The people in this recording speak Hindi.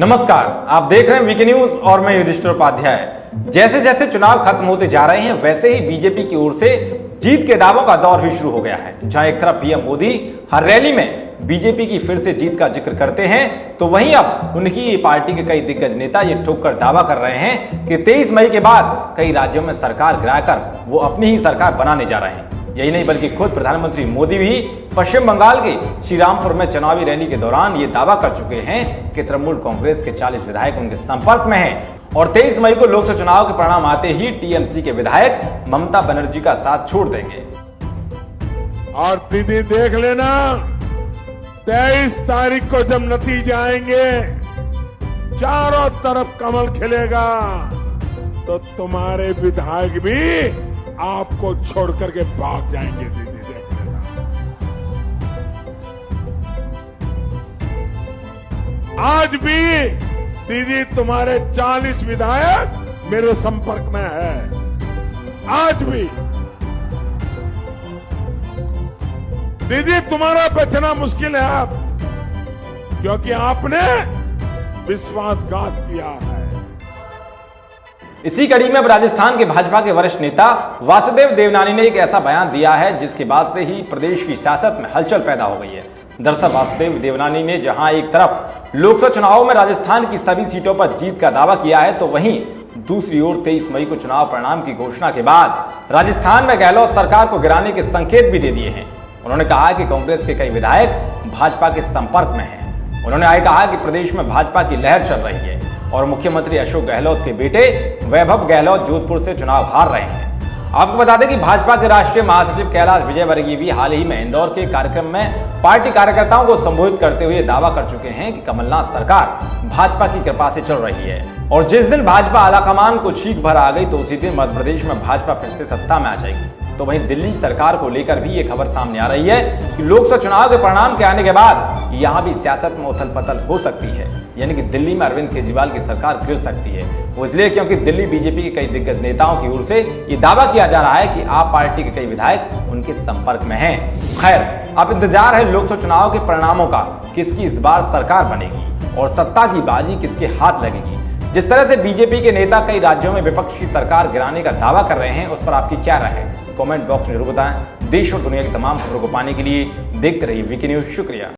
नमस्कार, आप देख रहे हैं वीके न्यूज और मैं युधिष्ठिर उपाध्याय। जैसे जैसे चुनाव खत्म होते जा रहे हैं वैसे ही बीजेपी की ओर से जीत के दावों का दौर भी शुरू हो गया है। जहां एक तरफ पीएम मोदी हर रैली में बीजेपी की फिर से जीत का जिक्र करते हैं, तो वहीं अब उनकी पार्टी के कई दिग्गज नेता ये ठोककर दावा कर रहे हैं कि 23 मई के बाद कई राज्यों में सरकार गिराकर वो अपनी ही सरकार बनाने जा रहे हैं। यही नहीं बल्कि खुद प्रधानमंत्री मोदी भी पश्चिम बंगाल के श्रीरामपुर में चुनावी रैली के दौरान ये दावा कर चुके हैं कि तृणमूल कांग्रेस के 40 विधायक उनके संपर्क में हैं और 23 मई को लोकसभा चुनाव के परिणाम आते ही टीएमसी के विधायक ममता बनर्जी का साथ छोड़ देंगे। और दीदी देख लेना, 23 तारीख को जब नतीजे आएंगे, चारों तरफ कमल खिलेगा, तो तुम्हारे विधायक भी आपको छोड़ करके भाग जाएंगे। दीदी देख लेना। आज भी दीदी तुम्हारे 40 विधायक मेरे संपर्क में है। आज भी दीदी तुम्हारा बचना मुश्किल है अब, क्योंकि आपने विश्वासघात किया है। इसी कड़ी में अब राजस्थान के भाजपा के वरिष्ठ नेता वासुदेव देवनानी ने एक ऐसा बयान दिया है जिसके बाद से ही प्रदेश की सियासत में हलचल पैदा हो गई है। दरअसल वासुदेव देवनानी ने जहां एक तरफ लोकसभा चुनावों में राजस्थान की सभी सीटों पर जीत का दावा किया है, तो वहीं दूसरी ओर 23 मई को चुनाव परिणाम की घोषणा के बाद राजस्थान में गहलोत सरकार को गिराने के संकेत भी दे दिए हैं। उन्होंने कहा कि कांग्रेस के कई विधायक भाजपा के संपर्क में हैं। उन्होंने आगे कहा कि प्रदेश में भाजपा की लहर चल रही है और मुख्यमंत्री अशोक गहलोत के बेटे वैभव गहलोत जोधपुर से चुनाव हार रहे हैं। आपको बता दें कि भाजपा के राष्ट्रीय महासचिव कैलाश विजयवर्गीय भी हाल ही में इंदौर के कार्यक्रम में पार्टी कार्यकर्ताओं को संबोधित करते हुए दावा कर चुके हैं कि कमलनाथ सरकार भाजपा की कृपा से चल रही है और जिस दिन भाजपा आलाकमान को चीख भर आ गई तो उसी दिन मध्य प्रदेश में भाजपा फिर से सत्ता में आ जाएगी। तो वहीं दिल्ली सरकार को लेकर भी ये खबर सामने आ रही है कि लोकसभा चुनाव के परिणाम के आने के बाद यहां भी सियासत में उथल पथल हो सकती है, यानी कि दिल्ली में अरविंद केजरीवाल की सरकार गिर सकती है। वो इसलिए क्योंकि दिल्ली बीजेपी के कई दिग्गज नेताओं की ओर से ये दावा किया जा रहा है कि आप पार्टी के कई विधायक उनके संपर्क में हैं। खैर, अब इंतजार है लोकसभा चुनाव के परिणामों का, किसकी इस बार सरकार बनेगी और सत्ता की बाजी किसके हाथ लगेगी। जिस तरह से बीजेपी के नेता कई राज्यों में विपक्ष की सरकार गिराने का दावा कर रहे हैं, उस पर आपकी क्या राय है? कमेंट बॉक्स में जरूर बताएं। देश और दुनिया की तमाम खबरों को पाने के लिए देखते रहिए वीके न्यूज। शुक्रिया।